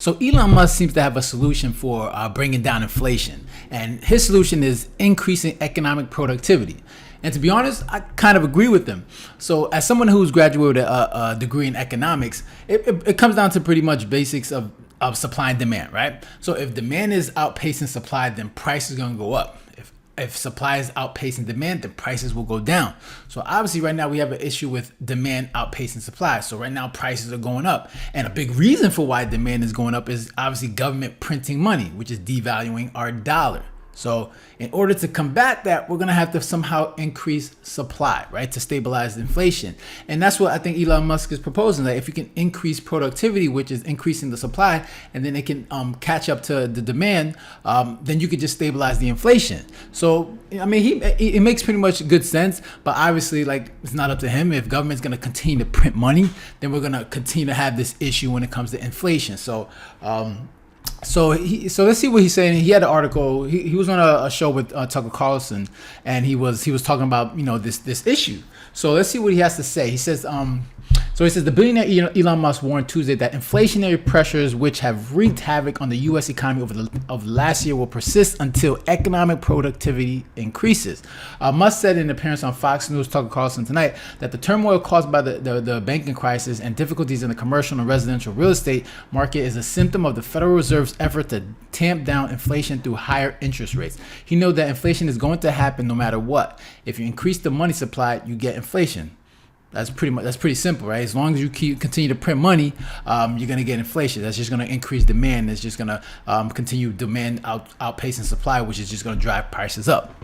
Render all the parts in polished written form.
So Elon Musk seems to have a solution for bringing down inflation, and his solution is increasing economic productivity. And to be honest, I kind of agree with him. So as someone who's graduated a degree in economics, it comes down to pretty much basics of supply and demand, right? So if demand is outpacing supply, then price is going to go up. If supply is outpacing demand, then prices will go down. So obviously right now we have an issue with demand outpacing supply. So right now prices are going up. And a big reason for why demand is going up is obviously government printing money, which is devaluing our dollar. So in order to combat that, we're going to have to somehow increase supply, right, to stabilize inflation. And that's what I think Elon Musk is proposing, that if you can increase productivity, which is increasing the supply, and then it can catch up to the demand, then you could just stabilize the inflation. So, I mean, it makes pretty much good sense, but obviously, like, it's not up to him. If government's going to continue to print money, then we're going to continue to have this issue when it comes to inflation. So let's see what he's saying. He had an article. He was on a show with Tucker Carlson, and he was talking about this issue. So let's see what he has to say. He says the billionaire Elon Musk warned Tuesday that inflationary pressures, which have wreaked havoc on the U.S. economy of last year, will persist until economic productivity increases. Musk said in an appearance on Fox News Tucker Carlson tonight that the turmoil caused by the banking crisis and difficulties in the commercial and residential real estate market is a symptom of the Federal Reserve's effort to tamp down inflation through higher interest rates. He noted that inflation is going to happen no matter what. If you increase the money supply, you get inflation. That's pretty simple, right? As long as you continue to print money, you're gonna get inflation. That's just gonna increase demand. It's just gonna continue demand outpacing supply, which is just gonna drive prices up.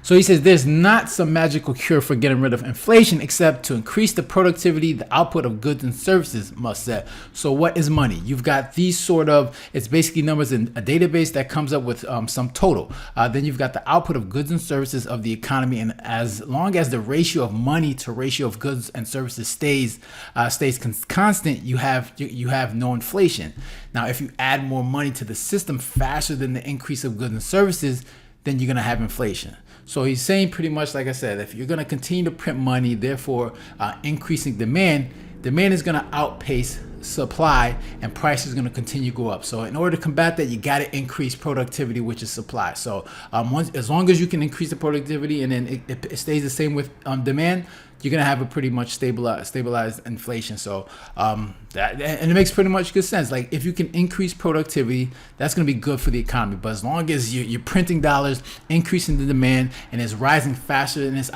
So he says there's not some magical cure for getting rid of inflation except to increase the productivity, the output of goods and services, Musk said. So what is money? You've got these it's basically numbers in a database that comes up with some total. Then you've got the output of goods and services of the economy. And as long as the ratio of money to ratio of goods and services stays constant, you have no inflation. Now, if you add more money to the system faster than the increase of goods and services, then you're going to have inflation. So he's saying pretty much, like I said, if you're going to continue to print money, therefore increasing demand is going to outpace supply and price is going to continue to go up. So in order to combat that, you got to increase productivity, which is supply. So as long as you can increase the productivity and then it stays the same with demand, you're going to have a pretty much stabilized inflation. So and it makes pretty much good sense. Like if you can increase productivity, that's going to be good for the economy. But as long as you're printing dollars, increasing the demand, and it's rising faster than it's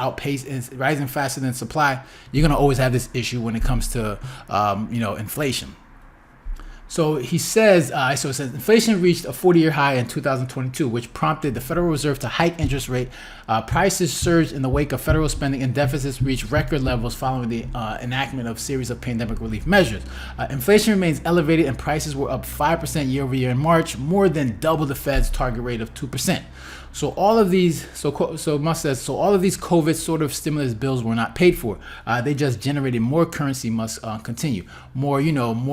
rising faster than supply, you're going to always have this issue when it comes to inflation. So he says, it says inflation reached a 40-year high in 2022, which prompted the Federal Reserve to hike interest rate. Prices surged in the wake of federal spending, and deficits reached record levels following the enactment of a series of pandemic relief measures. Inflation remains elevated, and prices were up 5% year over year in March, more than double the Fed's target rate of 2%. So all of these, so Musk says, all of these COVID sort of stimulus bills were not paid for. They just generated more currency. Must continue more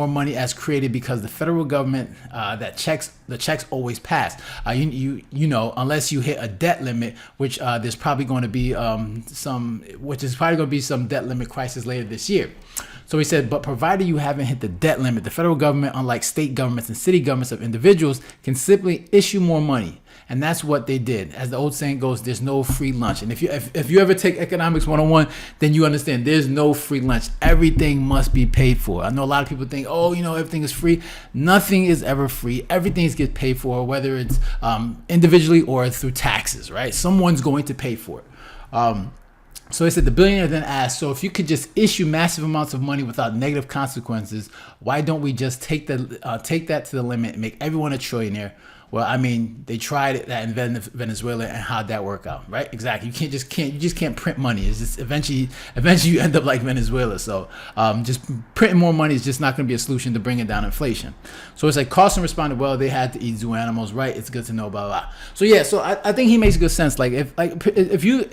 money as created because the federal government the checks always pass. Unless you hit a debt limit, which there's probably going to be some debt limit crisis later this year. So he said, but provided you haven't hit the debt limit, the federal government, unlike state governments and city governments of individuals, can simply issue more money. And that's what they did. As the old saying goes, there's no free lunch. And if you ever take economics 101, then you understand there's no free lunch. Everything must be paid for. I know a lot of people think, everything is free. Nothing is ever free. Everything gets paid for, whether it's individually or through taxes, right? Someone's going to pay for it. So he said the billionaire then asked, so if you could just issue massive amounts of money without negative consequences, why don't we just take that to the limit and make everyone a trillionaire? Well, I mean, they tried that in Venezuela, and how'd that work out, right? Exactly. You just can't print money. It's just eventually you end up like Venezuela. So just printing more money is just not going to be a solution to bringing down inflation. So it's like Carlson responded, well, they had to eat zoo animals, right? It's good to know, blah, blah. So yeah, so I think he makes good sense. Like if you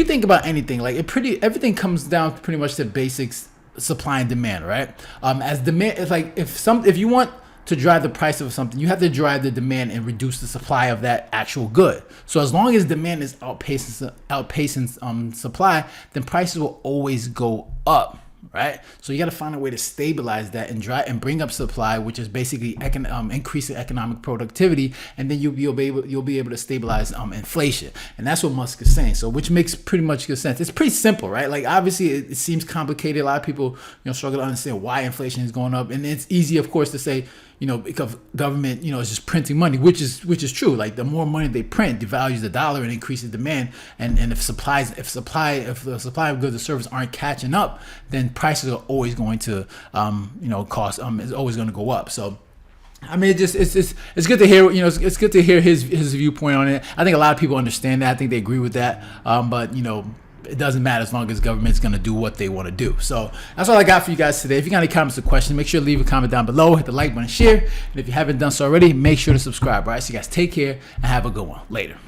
think about anything, like everything comes down pretty much to basics, supply and demand, right? As demand, it's like if you want to drive the price of something, you have to drive the demand and reduce the supply of that actual good. So as long as demand is outpacing supply, then prices will always go up. right? So you got to find a way to stabilize that and bring up supply, which is basically increasing economic productivity, and then you'll be able to stabilize inflation. And that's what Musk is saying. So which makes pretty much good sense. It's pretty simple, right? Like obviously it seems complicated. A lot of people struggle to understand why inflation is going up, and it's easy, of course, to say because government is just printing money, which is true. Like the more money they print devalues the dollar and increases demand, and if the supply of goods and services aren't catching up, then prices are always going to cost is always going to go up. So I mean, it's good to hear. It's good to hear his viewpoint on it. I think a lot of people understand that. I think they agree with that. But it doesn't matter as long as government's going to do what they want to do. So that's all I got for you guys today. If you got any comments or questions, make sure to leave a comment down below. Hit the like button, share, and if you haven't done so already, make sure to subscribe. All right, so you guys take care and have a good one. Later.